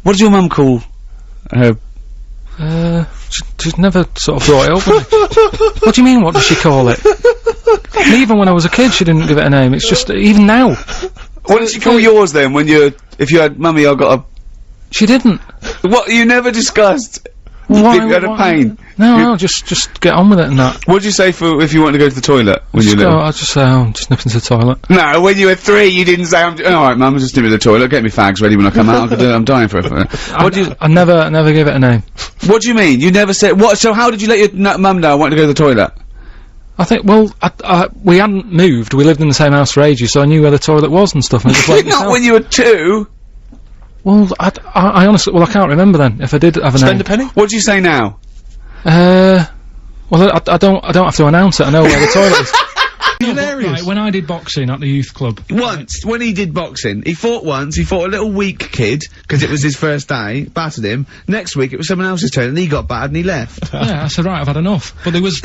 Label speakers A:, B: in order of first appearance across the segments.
A: What does your mum call her?
B: She's never sort of brought it up with me. What do you mean, what does she call it? And even when I was a kid, she didn't give it a name. It's just, even now.
A: What did she call yours then, when if you had, Mummy, I got a...
B: She didn't.
A: What, you never discussed?
B: Why?
A: You had a pain?
B: No, just get on with it and that.
A: What did you say if you wanted to go to the toilet when you were little?
B: I'd just say, I'm just nipping to the toilet.
A: No, when you were 3, you didn't say, alright, Mum, I'm just nipping to the toilet, get me fags ready when I come out, I'm dying for it.
B: I never gave it a name.
A: What do you mean? You never said, so how did you let your mum know I wanted to go to the toilet?
B: I think, well, we hadn't moved, we lived in the same house for ages, so I knew where the toilet was and stuff, and I just went
A: Not when you were 2!
B: Well, I honestly, I can't remember then, if I did have a name.
C: Spend a penny?
A: What do you say now?
B: Well, I don't have to announce it, I know where the toilet is.
C: Hilarious.
B: Right, when I did boxing at the youth club.
A: Once, when he did boxing, he fought a little weak kid, because it was his first day, battered him. Next week, it was someone else's turn, and he got battered and he left.
B: Yeah, I said, right, I've had enough. But there was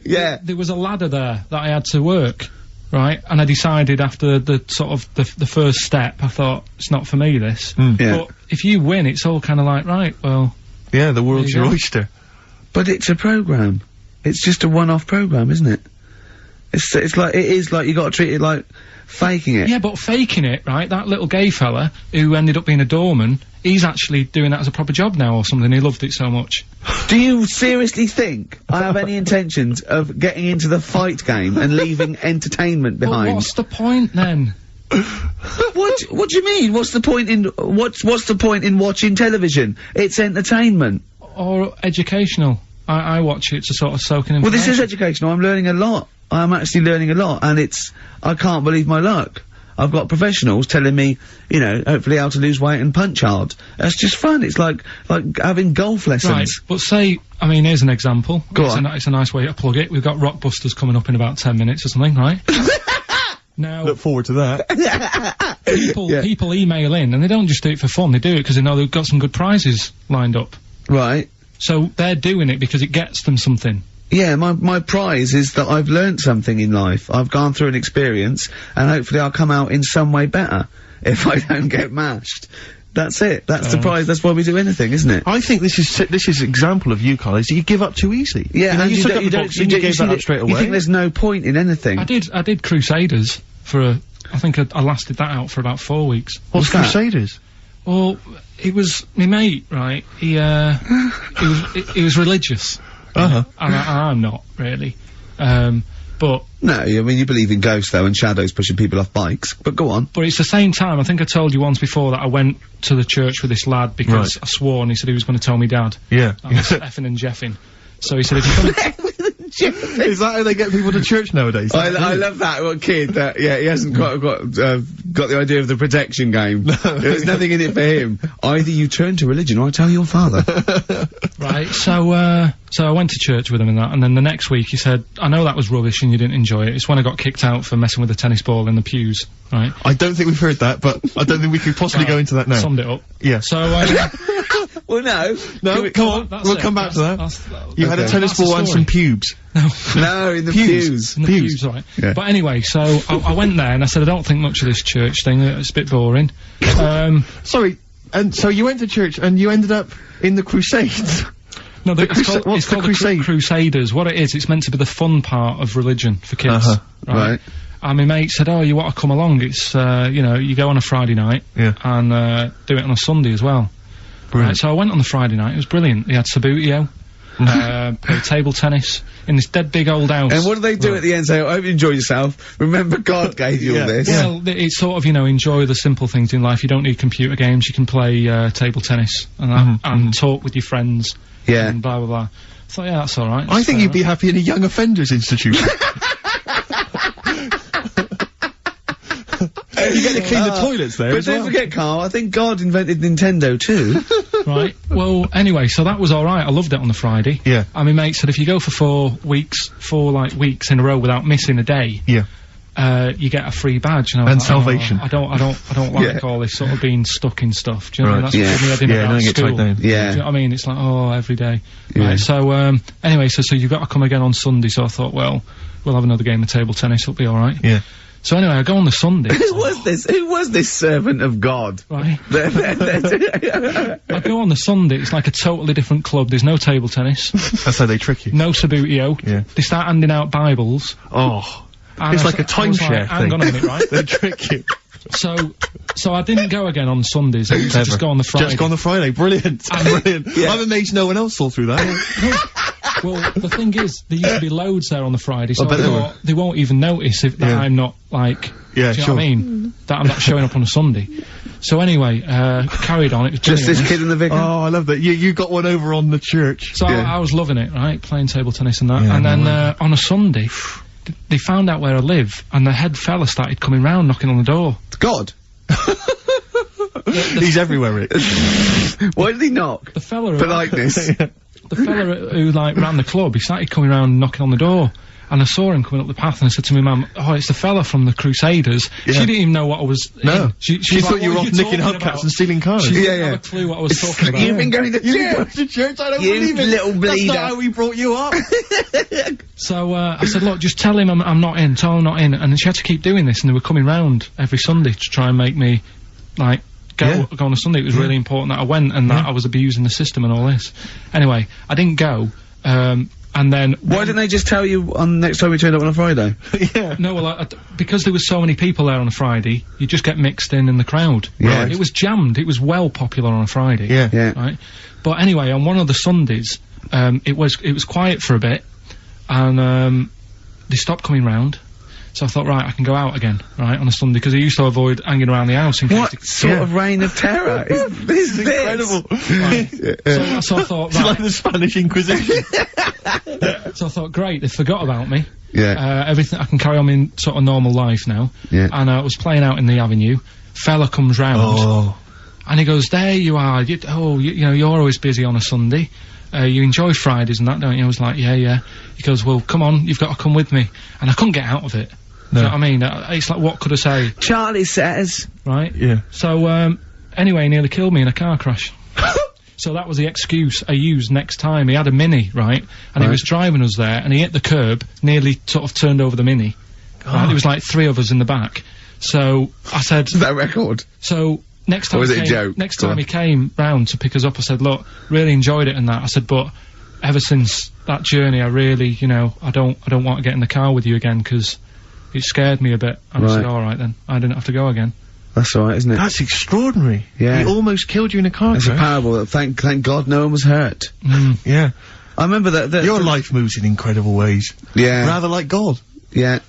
A: yeah.
B: There was a ladder there that I had to work, right? And I decided after the sort of the first step, I thought, it's not for me, this.
A: Yeah.
B: But if you win, it's all kind of like, right, well...
C: Yeah, the world's your oyster.
A: But it's a programme. It's just a one-off programme, isn't it? It's like, it is like, you gotta treat it like faking it.
B: Yeah, but faking it, right? That little gay fella who ended up being a doorman, he's actually doing that as a proper job now or something, he loved it so much.
A: Do you seriously think I have any intentions of getting into the fight game and leaving entertainment behind?
B: Well, what's the point then?
A: What do you mean? What's the point in watching television? It's entertainment.
B: Or educational. I watch it to sort of soak in information.
A: Well, this is educational. I'm learning a lot. I'm actually learning a lot, and I can't believe my luck. I've got professionals telling me, you know, hopefully how to lose weight and punch hard. That's just fun. It's like having golf lessons.
B: Right, but say, I mean, here's an example.
A: Go on.
B: It's a nice way to plug it. We've got Rockbusters coming up in about 10 minutes or something, right? Now,
C: look forward to that.
B: People email in, and they don't just do it for fun, they do it because they know they've got some good prizes lined up.
A: Right.
B: So they're doing it because it gets them something.
A: Yeah, my prize is that I've learnt something in life. I've gone through an experience, and hopefully I'll come out in some way better if I don't get mashed. That's it. That's the prize. That's why we do anything, isn't it?
C: I think this is example of you, Carl, is that you give up too easily.
A: Yeah,
C: you know,
A: and
C: you took up the boxing, you gave that up straight away.
A: You think there's no point in anything?
B: I did Crusaders for I think I lasted that out for about 4 weeks.
C: What's Crusaders?
B: Well, it was my mate, right? He was religious.
C: And
B: I'm not really. But
A: no, I mean you believe in ghosts though and shadows pushing people off bikes. But go on.
B: But it's the same time. I think I told you once before that I went to the church with this lad because I swore and he said he was going to tell me dad.
C: Yeah.
B: I was effing and jeffing. So he said if you come.
C: Is that how they get people to church nowadays?
A: I love that little kid that, yeah, he hasn't got the idea of the protection game. There's nothing in it for him. Either you turn to religion or I tell your father.
B: Right, so I went to church with him and that, and then the next week he said, I know that was rubbish and you didn't enjoy it. It's when I got kicked out for messing with the tennis ball in the pews, right?
C: I don't think we've heard that, but I don't think we could possibly go into that now.
B: Summed it up.
C: Yeah.
B: So,
A: well, no,
C: come on, we'll come back to that. You had a tennis ball and some pubes.
A: No, in the pews.
B: In the pews, right. Yeah. But anyway, so I went there and I said, I don't think much of this church thing, it's a bit boring.
C: Sorry, and so you went to church and you ended up in the Crusades?
B: No, it's called the Crusaders. What it is, it's meant to be the fun part of religion for kids. Right. And my mate said, oh, you want to come along? It's, you know, you go on a Friday night.
C: Yeah.
B: And, do it on a Sunday as well.
C: Brilliant.
B: Right, so I went on the Friday night, it was brilliant. They had Sabutio, played table tennis in this dead big old house.
A: And what do they do at the end? Say, I hope you enjoy yourself. Remember God gave you all this.
B: Well, it's sort of, you know, enjoy the simple things in life. You don't need computer games, you can play, table tennis and that, and talk with your friends.
A: Yeah.
B: And blah, blah, blah. So yeah, that's alright.
C: I think you'd be happy in a young offenders institution. You get to clean the toilets there
A: But don't forget, Carl, I think God invented Nintendo too.
B: Right. Well, anyway, so that was alright. I loved it on the Friday.
C: Yeah.
B: And my mate said if you go for 4 weeks in a row without missing a day.
C: Yeah.
B: You get a free badge. And,
C: and salvation.
B: Oh, I don't like all this sort of being stuck in stuff. Do you know what I mean? That's what
C: Yeah, don't get tied down.
A: Yeah.
B: Do you know what I mean? It's like, oh, every day.
A: Yeah.
B: Right, so, anyway, so you've got to come again on Sunday, so I thought, well, we'll have another game of table tennis, it'll be alright.
C: Yeah.
B: So anyway, I go on the Sunday.
A: Who was this servant of God?
B: Right. I go on the Sunday, it's like a totally different club, there's no table tennis.
C: That's how they trick you.
B: No Sabutio.
C: Yeah.
B: They start handing out Bibles.
C: Oh. It's like a timeshare thing.
B: Hang on a minute, right?
C: They trick you.
B: So I didn't go again on Sundays, I used to just go on the Friday.
C: Just go on the Friday, brilliant. Brilliant.
A: Yeah.
C: I'm amazed no one else saw through that.
B: Well, the thing is, there used to be loads there on the Friday, so I thought they won't even notice that I'm not, like,
C: yeah,
B: do you know what I mean? That I'm not showing up on a Sunday. So anyway, carried on, it was
A: just
B: brilliant.
A: this kid in the vicar?
C: Oh, I love that. You got one over on the church.
B: So I was loving it, right, playing table tennis and that, and then on a Sunday, they found out where I live, and the head fella started coming round, knocking on the door.
A: God!
C: He's everywhere, Rick.
A: Why did he knock?
B: The fella...
A: Politeness.
B: The fella who, like, ran the club, he started coming around knocking on the door. And I saw him coming up the path, and I said to my mum, "Oh, it's the fella from the Crusaders." Yeah. She didn't even know what I was in. She
C: thought
B: like,
C: you were off nicking hubcaps and stealing cars.
B: She didn't have a clue what I was talking about.
A: You've been going to
C: church? I don't
A: you
C: believe it.
A: Little bleeder.
C: That's not how we brought you up.
B: So, I said, "Look, just tell him I'm not in, tell him I'm not in." And then she had to keep doing this, and they were coming round every Sunday to try and make me, like, go on a Sunday. It was really important that I went, and that I was abusing the system and all this. Anyway, I didn't go, and then...
A: Why didn't they just tell you on next time we turned up on a Friday?
C: Yeah.
B: No, well, because there was so many people there on a Friday, you just get mixed in the crowd.
A: Yeah.
B: Right? It was jammed, it was well popular on a Friday.
C: Yeah.
A: Yeah.
B: Right? But anyway, on one of the Sundays, it was quiet for a bit, and, they stopped coming round. So I thought, right, I can go out again, right, on a Sunday, because I used to avoid hanging around the house in case...
A: What sort of reign of terror is this?
C: Incredible.
B: Right. So I thought,
C: It's like the Spanish Inquisition.
B: So I thought, great, they forgot about me.
A: Yeah.
B: Everything, I can carry on in sort of normal life now.
A: Yeah.
B: And I was playing out in the avenue. Fella comes round.
C: Oh.
B: And he goes, "There you are. You know, you're always busy on a Sunday. You enjoy Fridays and that, don't you?" I was like, yeah. He goes, "Well, come on, you've got to come with me." And I couldn't get out of it.
C: No.
B: Do you know what I mean? It's like, what could I say?
A: Charlie says.
B: Right?
C: Yeah.
B: So, anyway, he nearly killed me in a car crash. So that was the excuse I used next time. He had a Mini, right? And he was driving us there, and he hit the curb, nearly sort of turned over the Mini. Right? There was like 3 of us in the back. So I said...
A: Is that a record?
B: So next time,
A: or was it a joke?
B: Next time he came round to pick us up, I said, "Look, really enjoyed it and that." I said, "But ever since that journey, I really, you know, I don't want to get in the car with you again, because it scared me a bit." And I said, "All right then, I didn't have to go again."
A: That's all right, isn't it?
C: That's extraordinary.
A: Yeah.
C: He almost killed you in a car crash.
A: It's a parable that thank God no one was hurt.
C: Yeah.
A: I remember that...
C: Your life moves in incredible ways.
A: Yeah.
C: Rather like God.
A: Yeah.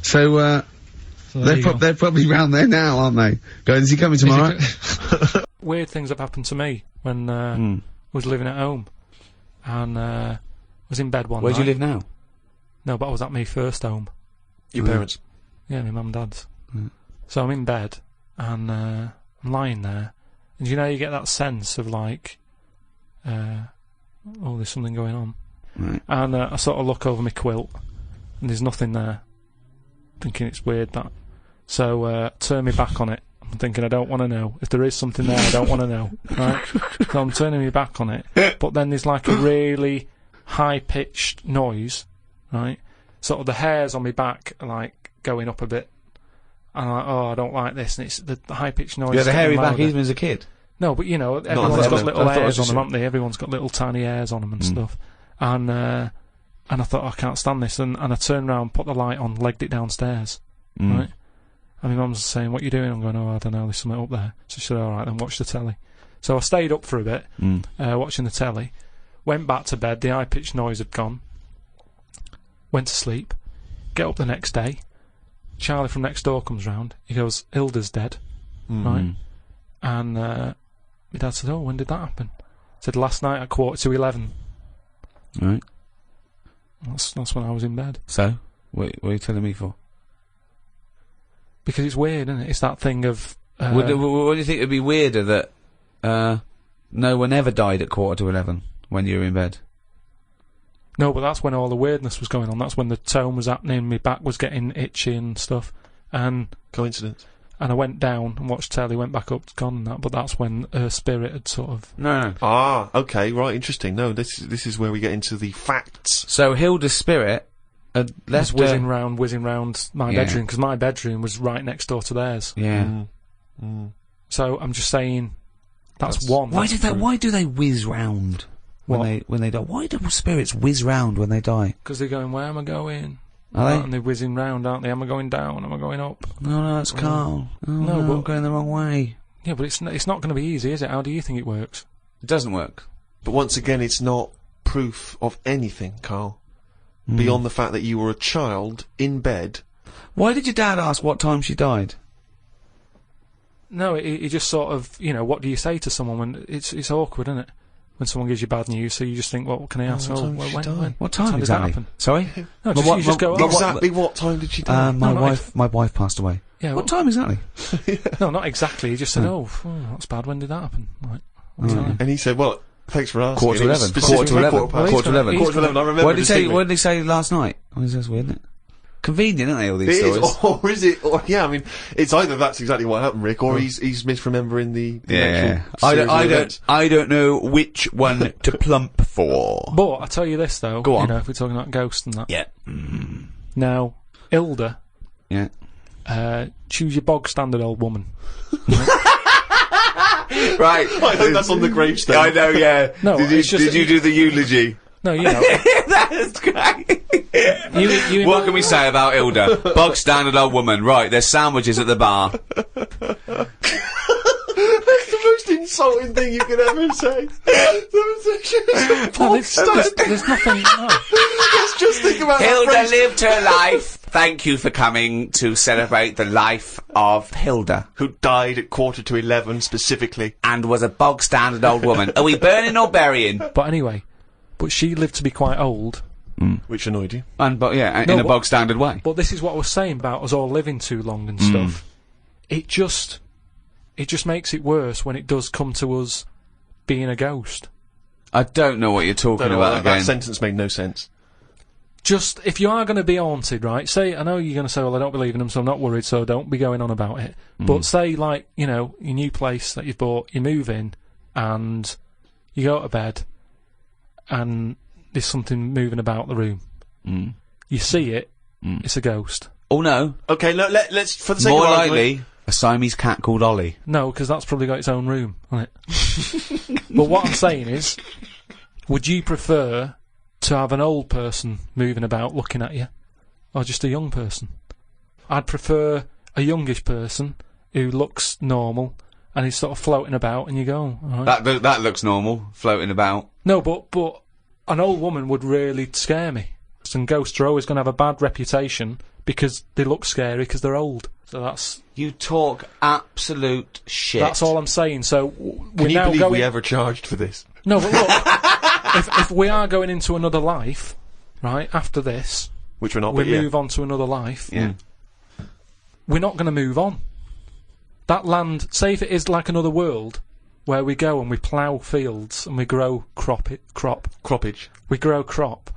A: So, they're probably round there now, aren't they? Going, "Is he coming tomorrow?"
B: Weird things have happened to me when I was living at home, and was in bed one night.
A: Where do you live now?
B: No, but I was at my first home.
D: Your parents?
B: Yeah, my mum and dad's. So I'm in bed, and I'm lying there, and you know, you get that sense of like, oh, there's something going on.
A: Right.
B: And I sort of look over my quilt, and there's nothing there. Thinking it's weird, that. So turn my back on it. I'm thinking, I don't want to know. If there is something there, I don't want to know. Right? So I'm turning my back on it, but then there's like a really high-pitched noise, right? Sort of the hairs on my back are like going up a bit. And I'm like, oh, I don't like this, and it's the high-pitched noise.
A: You had a hairy back
B: louder.
A: even as a kid?
B: No, but you know, everyone's got little hairs on them, haven't they? Everyone's got little tiny hairs on them and stuff. And I thought, I can't stand this, and I turned around, put the light on, legged it downstairs, right? And my mum's saying, "What are you doing?" I'm going, "Oh, I don't know, there's something up there." So she said, "All right, then watch the telly." So I stayed up for a bit, watching the telly, went back to bed, the high-pitched noise had gone, went to sleep, get up the next day, Charlie from next door comes round, he goes, "Hilda's dead," right? And my dad said, "Oh, when did that happen?" I said, "Last night at 11:15.
A: Right.
B: That's when I was in bed.
A: So? What are you telling me for?
B: Because it's weird, isn't it? It's that thing of...
A: what do you think would be weirder, that no one ever died at 11:15 when you were in bed?
B: No, but that's when all the weirdness was going on. That's when the tone was happening, my back was getting itchy and stuff. And...
D: Coincidence.
B: And I went down and watched telly, went back up, gone and that, but that's when her spirit had sort of...
A: No.
D: Ah, okay, right, interesting. No, this is where we get into the facts.
A: So Hilda's spirit
B: was whizzing round my bedroom, because my bedroom was right next door to theirs.
A: Yeah.
B: So I'm just saying, that's one.
A: Why do they whiz round when they die? Why do spirits whiz round when they die?
B: Because they're going, where am I going?
A: Are they?
B: And they're whizzing round, aren't they? Am I going down? Am I going up?
A: No, that's Karl. Oh, no, but I'm going the wrong way.
B: Yeah, but it's not going to be easy, is it? How do you think it works?
A: It doesn't work.
C: But once again, it's not proof of anything, Karl. Beyond the fact that you were a child in bed.
A: Why did your dad ask what time she died?
B: No, he just sort of, what do you say to someone when it's awkward, isn't it? When someone gives you bad news, so you just think, what can I ask?
A: What time did that happen? Sorry?
B: No, you just go,
C: exactly what time did she die?
A: My wife passed away.
B: Yeah.
A: What time exactly?
B: No, not exactly. He just said, that's bad. When did that happen? Like,
C: and he said, well, thanks for asking.
A: Quarter to 11.
C: Quarter to 11.
A: I remember. What did he say last night? Oh, that's weird, isn't it? Convenient, aren't they, all these stories?
C: Or is it? Yeah, I mean, it's either that's exactly what happened, Rick, or he's misremembering the actual
A: I don't know which one to plump for.
B: But I tell you this though,
A: go on.
B: If we're talking about ghosts and that.
A: Yeah.
B: Now, Hilda.
A: Yeah.
B: Choose your bog standard old woman.
A: Right.
C: I hope that's on the gravestone.
A: I know, yeah.
B: No,
A: did you do the eulogy?
B: No,
A: That's great. What can we say about Hilda? Bog standard old woman. Right, there's sandwiches at the bar.
C: That's the most insulting thing you could ever say.
B: There's nothing. No.
C: Let's just think about
A: Hilda lived her life. Thank you for coming to celebrate the life of Hilda,
C: who died at 11:15 specifically,
A: and was a bog standard old woman. Are we burning or burying?
B: But anyway, she lived to be quite old.
C: Which annoyed you.
A: In a bog standard way.
B: But this is what I was saying about us all living too long and stuff. It just makes it worse when it does come to us being a ghost.
A: I don't know what you're talking about again.
C: That sentence made no sense.
B: Just, if you are going to be haunted, right, say, I know you're going to say, well, I don't believe in them, so I'm not worried, so don't be going on about it. But say, like, your new place that you've bought, you move in, and you go to bed, and there's something moving about the room. You see it, it's a ghost.
A: Oh, no.
C: Okay, let's, for the sake
A: more
C: of
A: likely, a Siamese cat called Ollie.
B: No, because that's probably got its own room, hasn't it? But what I'm saying is, would you prefer to have an old person moving about looking at you, or just a young person? I'd prefer a youngish person who looks normal and is sort of floating about, and you go, all right.
A: That looks normal, floating about.
B: No, but an old woman would really scare me. And ghosts are always going to have a bad reputation because they look scary because they're old. So that's...
A: You talk absolute shit.
B: That's all I'm saying. So
C: Can you believe we ever charged for this?
B: No, but look, if we are going into another life, right, after this,
C: which we're not,
B: we move on to another life.
A: Yeah.
B: We're not going to move on. That land, say if it is like another world, where we go and we plough fields and we grow
C: croppage.
B: We grow crops,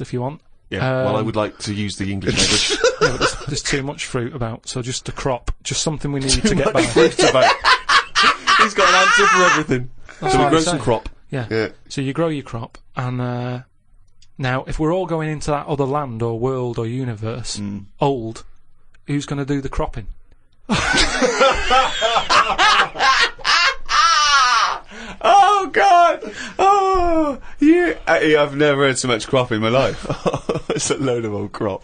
B: if you want.
C: Yeah, well, I would like to use the English language.
B: Yeah, but there's too much fruit about, so just a crop. Just something we need to get by.
C: He's got an answer for everything.
B: That's
C: so we grow some crop.
B: Yeah. So you grow your crop, and now, if we're all going into that other land or world or universe, old, who's going to do the cropping?
A: Oh God! Oh, I've never heard so much crop in my life.
C: It's a load of old crop.